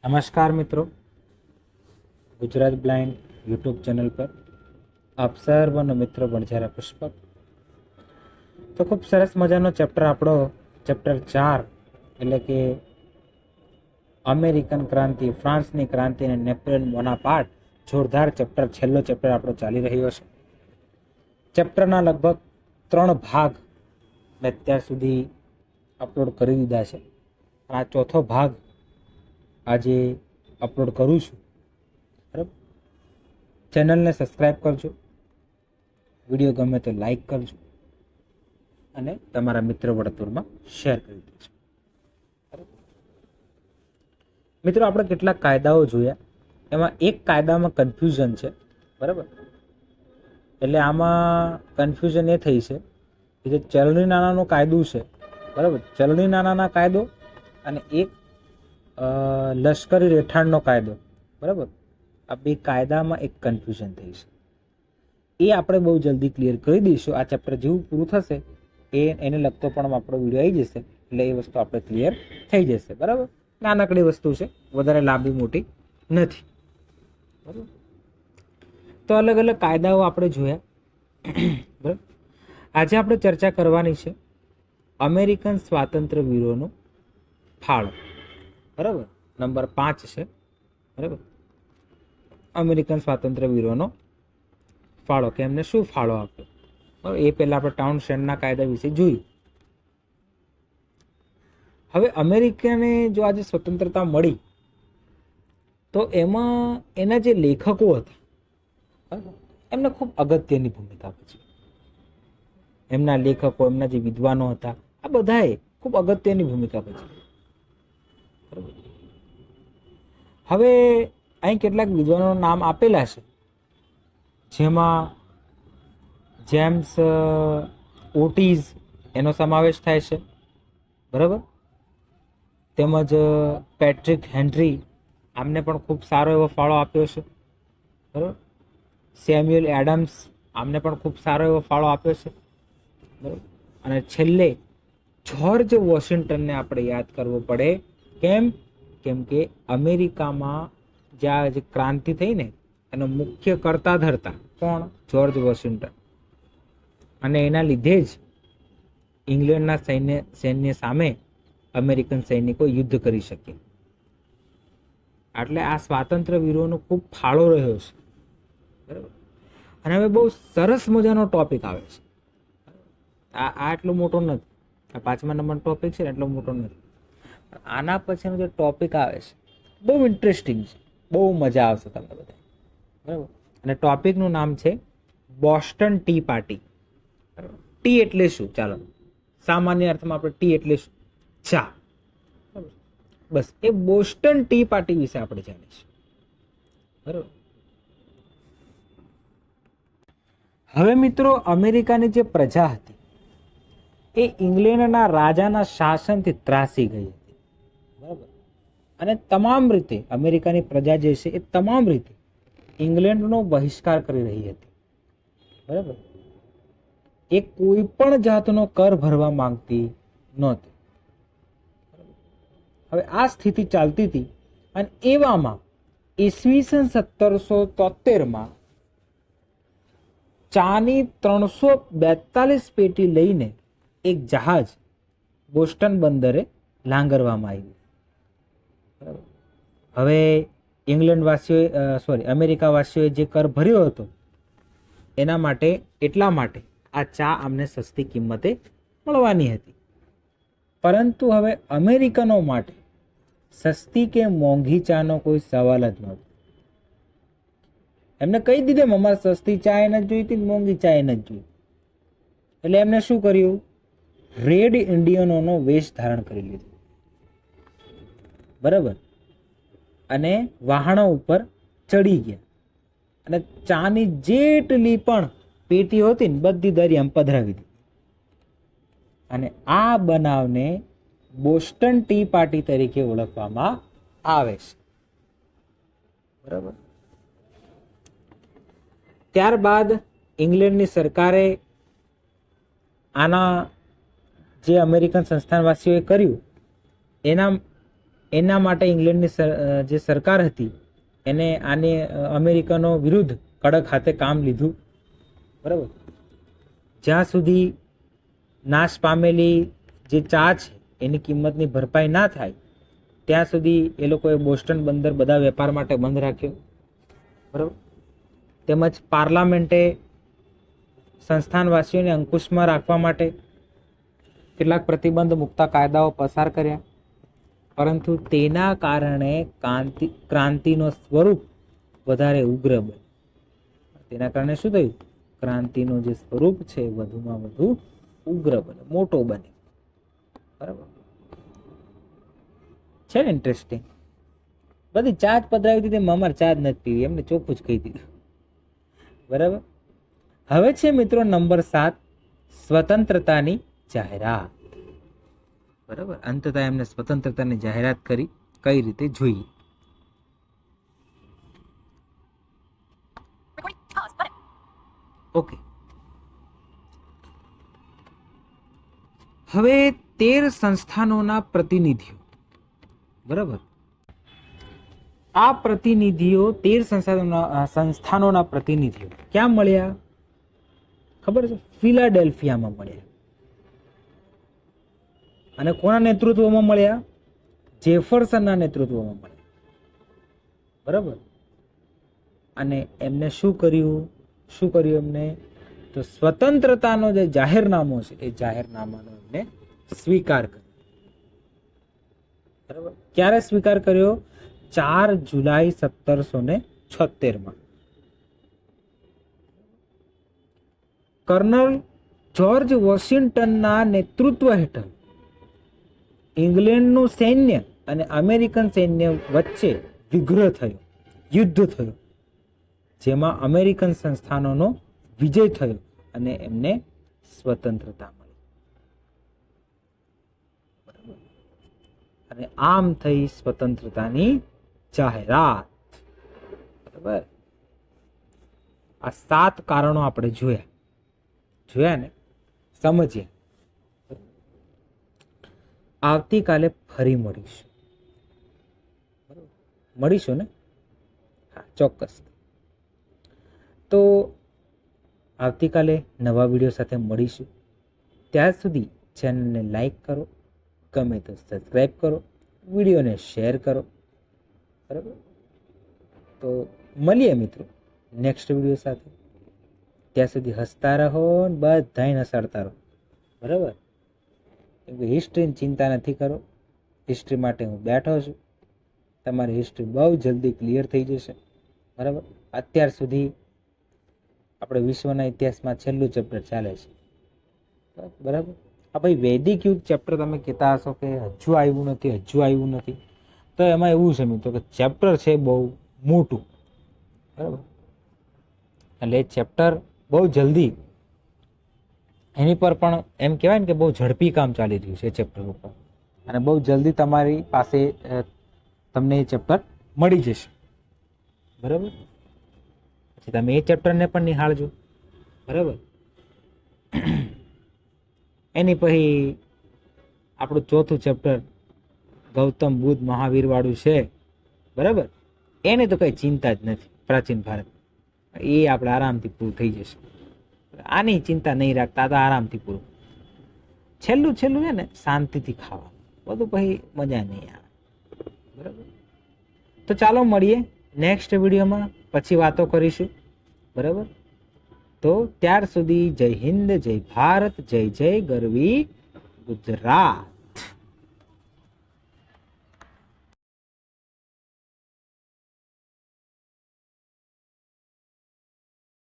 નમસ્કાર મિત્રો, Gujarat blind YouTube channel પર આપ સર્વનો મિત્રો બણજારા પુષ્પક. તો ખૂબ સરસ મજાનો ચેપ્ટર આપણો ચેપ્ટર 4 એટલે કે અમેરિકન ક્રાંતિ, ફ્રાન્સની ક્રાંતિ અને નેપોલિયન બોનાપાર્ટ, જોરદાર ચેપ્ટર, છેલ્લો ચેપ્ટર આપણો ચાલી રહ્યો છે. ચેપ્ટરના લગભગ 3 ભાગ મેં અત્યાર સુધી અપલોડ કરી દીધા છે. આ ચોથો ભાગ આજે અપલોડ કરું છું. બરાબર, ચેનલને સબસ્ક્રાઈબ કરજો, વિડીયો ગમે તો લાઈક કરજો અને તમારા મિત્ર વર્તુળમાં શેર કરી દેજો. મિત્રો, આપણે કેટલાક કાયદાઓ જોયા, એમાં એક કાયદામાં કન્ફ્યુઝન છે. બરાબર, એટલે આમાં કન્ફ્યુઝન એ થઈ છે કે જે ચલણી નાણાંનો કાયદો છે, બરાબર, ચલણી નાણાંના કાયદો અને એક લશ્કરી રહેઠાણનો કાયદો, બરાબર, આ બે કાયદામાં એક કન્ફ્યુઝન થઈ છે. એ આપણે બહુ જલ્દી ક્લિયર કરી દઈશું. આ ચેપ્ટર જેવું પૂરું થશે એને લગતો પણ આપણો વિડીયો આવી જશે, એટલે એ વસ્તુ આપણે ક્લિયર થઈ જશે. બરાબર, નાનકડી વસ્તુ છે, વધારે લાંબી મોટી નથી. બરાબર, તો અલગ અલગ કાયદાઓ આપણે જોયા. બરાબર, આજે આપણે ચર્ચા કરવાની છે અમેરિકન સ્વાતંત્ર્ય વીરોનો ફાળો. બરાબર, નંબર 5 છે. બરાબર, અમેરિકન સ્વાતંત્ર્ય વીરોનો ફાળો, કે એમને શું ફાળો આપ્યો. બરાબર, એ પહેલા આપણે ટાઉનશેન્ડના કાયદા વિશે જોયું. હવે અમેરિકાને જો આજે સ્વતંત્રતા મળી તો એમાં એના જે લેખકો હતા એમને ખૂબ અગત્યની ભૂમિકા ભજવી. એમના લેખકો, એમના જે વિદ્વાનો હતા, આ બધાએ ખૂબ અગત્યની ભૂમિકા ભજવી. હવે અહીં કેટલાક વિદ્વાનોના નામ આપેલા છે, જેમાં જેમ્સ ઓટીઝ એનો સમાવેશ થાય છે. બરાબર, તેમજ પેટ્રિક હેનરી, આમને પણ ખૂબ સારો એવો ફાળો આપ્યો છે. બરાબર, સેમ્યુઅલ એડમ્સ, આમને પણ ખૂબ સારો એવો ફાળો આપ્યો છે. બરાબર, અને છેલ્લે જ્યોર્જ વોશિંગ્ટનને આપણે યાદ કરવો પડે. કેમ કે અમેરિકામાં જ્યાં જે ક્રાંતિ થઈ ને એનો મુખ્ય કરતા ધરતા કોણ? George Washington. અને એના લીધે જ ઇંગ્લેન્ડના સૈન્ય સામે અમેરિકન સૈનિકો યુદ્ધ કરી શકે. એટલે આ સ્વાતંત્ર્ય વીરોનો ખૂબ ફાળો રહ્યો છે. બરાબર, અને હવે બહુ સરસ મજાનો ટોપિક આવે છે. આ એટલો મોટો નથી, આ 5મા નંબરનો ટોપિક છે ને એટલો મોટો નથી. આના પછીનો જે ટોપિક આવે છે બહુ ઇન્ટરેસ્ટિંગ છે, બહુ મજા આવશે તમને બધા. બરાબર, અને ટોપિકનું નામ છે બોસ્ટન ટી પાર્ટી. ટી એટલે શું? ચાલો, સામાન્ય અર્થમાં આપણે ટી એટલે શું? ચા. બસ એ બોસ્ટન ટી પાર્ટી વિશે આપણે જાણીશું. બરાબર, હવે મિત્રો, અમેરિકાની જે પ્રજા હતી એ ઇંગ્લેન્ડના રાજાના શાસનથી ત્રાસી ગઈ હતી. બરાબર, અને તમામ રીતે અમેરિકાની પ્રજા જે છે એ તમામ રીતે ઇંગ્લેન્ડનો બહિષ્કાર કરી રહી હતી. બરાબર, એ કોઈ પણ જાતનો કર ભરવા માંગતી નહોતી. હવે આ સ્થિતિ ચાલતી હતી અને એવામાં ઈસવીસન 1773માં ચાની 342 પેટી લઈને એક જહાજ બોસ્ટન બંદરે લાંગરવામાં આવ્યું. હવે અમેરિકાવાસીઓએ જે કર ભર્યો હતો એટલા માટે આ ચા અમને સસ્તી કિંમતે મળવાની હતી. પરંતુ હવે અમેરિકનો માટે સસ્તી કે મોંઘી ચાનો કોઈ સવાલ જ નહોતો. એમને કહી દીધું અમારે સસ્તી ચા એ નથી જોઈતી, મોંઘી ચા એ નથી જોઈતી. એટલે એમને શું કર્યું? રેડ ઇન્ડિયનોનો વેશ ધારણ કરી લીધો. બરાબર, અને વાહનો ઉપર ચડી ગયા અને ચાની જેટલી પણ પેટીઓ હતી ને બધી દરિયામાં પધરાવી દીધી. અને આ બનાવને બોસ્ટન ટી પાર્ટી તરીકે ઓળખવામાં આવે છે. બરાબર, ત્યારબાદ ઇંગ્લેન્ડની સરકારે આના જે અમેરિકન સંસ્થાનવાસીઓએ કર્યું એના માટે ઇંગ્લેન્ડની જે સરકાર હતી એને આને અમેરિકનો વિરુદ્ધ કડક હાથે કામ લીધું, બરાબર. જ્યાં સુધી નાશ પામેલી જે ચા છે એની કિંમતની ભરપાઈ ના થાય ત્યાં સુધી એ લોકોએ બોસ્ટન બંદર બધા વેપાર માટે બંધ રાખ્યો, બરાબર. તેમજ પાર્લામેન્ટે સંસ્થાનવાસીઓને અંકુશમાં રાખવા માટે કેટલાક પ્રતિબંધ મુકતા કાયદાઓ પસાર કર્યા, પરંતુ તેના કારણે ક્રાંતિનો સ્વરૂપ વધારે ઉગ્ર બન્યો. તેના કારણે શું થયું? ક્રાંતિનો જે સ્વરૂપ છે વધુમાં વધુ ઉગ્ર બન્યો, મોટો બન્યો, બરાબર છે ને? ઇન્ટરેસ્ટિંગ. બધી ચા જ પધરાવી દીધી, અમારે ચા જ નથી પીવી, એમને ચોખ્ખું જ કહી દીધું, બરાબર. હવે છે મિત્રો નંબર 7, સ્વતંત્રતાની જાહેરાત, બરાબર. અંતતઃ એમને સ્વતંત્રતાની જાહેરાત કરી. કઈ રીતે જોઈએ? ઓકે, હવે 13 સંસ્થાનોના પ્રતિનિધિઓ, બરાબર. આ પ્રતિનિધિઓ 13 સંસ્થાનોના પ્રતિનિધિઓ ક્યાં મળ્યા ખબર છે? ફિલાડેલ્ફિયામાં મળ્યા. અને કોના નેતૃત્વમાં મળ્યા? જેફરસનના નેતૃત્વમાં મળ્યા, બરાબર. અને એમને શું કર્યું એમને? તો સ્વતંત્રતાનો જે જાહેરનામો છે એ જાહેરનામાનો એમને સ્વીકાર કર્યો, બરાબર. ક્યારે સ્વીકાર કર્યો? 4 જુલાઈ 1776. કર્નલ જ્યોર્જ વોશિંગ્ટનના નેતૃત્વ હેઠળ ઇંગ્લેન્ડનું સૈન્ય અને અમેરિકન સૈન્ય વચ્ચે વિગ્રહ થયો, યુદ્ધ થયું, જેમાં અમેરિકન સંસ્થાનોનો વિજય થયો અને એમને સ્વતંત્રતા મળી, બરાબર. અને આમ થઈ સ્વતંત્રતાની જાહેરાત, બરાબર. આ 7 કારણો આપણે જોયા ને, સમજ્યા. આવતીકાલે ફરી મળીશું ને? હા, ચોક્કસ. તો આવતીકાલે નવા વિડીયો સાથે મળીશું. ત્યાર સુધી ચેનલને લાઈક કરો, ગમે તો સબસ્ક્રાઈબ કરો, વિડીયોને શેર કરો, બરાબર. તો મળીએ મિત્રો નેક્સ્ટ વિડીયો સાથે. ત્યાં સુધી હસતા રહો ને બધાને હસાડતા રહો, બરાબર. કેમ કે હિસ્ટ્રીની ચિંતા નથી કરો, હિસ્ટ્રી માટે હું બેઠો છું. તમારી હિસ્ટ્રી બહુ જલ્દી ક્લિયર થઈ જશે, બરાબર. અત્યાર સુધી આપણે વિશ્વના ઇતિહાસમાં છેલ્લું ચેપ્ટર ચાલે છે, બરાબર. આ ભાઈ વૈદિક યુગ ચેપ્ટર તમે કહેતા હશો કે હજુ આવ્યું નથી, તો એમાં એવું છે મિત્રો કે ચેપ્ટર છે બહુ મોટું, બરાબર. એટલે એ ચેપ્ટર બહુ જલ્દી એની પર પણ એમ કહેવાય ને કે બહુ ઝડપી કામ ચાલી રહ્યું છે ચેપ્ટર ઉપર, અને બહુ જલ્દી તમારી પાસે તમને એ ચેપ્ટર મળી જશે, બરાબર. પછી તમે એ ચેપ્ટરને પણ નિહાળજો, બરાબર. એની પછી આપણું ચોથું ચેપ્ટર ગૌતમ બુદ્ધ મહાવીર વાળું છે, બરાબર. એની તો કઈ ચિંતા જ નથી, પ્રાચીન ભારત એ આપણે આરામથી પૂરું થઈ જશે. આની ચિંતા નહીં રાખતા, તો આરામથી પૂરું. છેલ્લું છે ને શાંતિથી ખાવા, બધું પછી મજા નહીં આવે, બરાબર. તો ચાલો મળીએ નેક્સ્ટ વિડીયોમાં, પછી વાતો કરીશું, બરાબર. તો ત્યાર સુધી જય હિન્દ, જય ભારત, જય જય ગરવી ગુજરાત.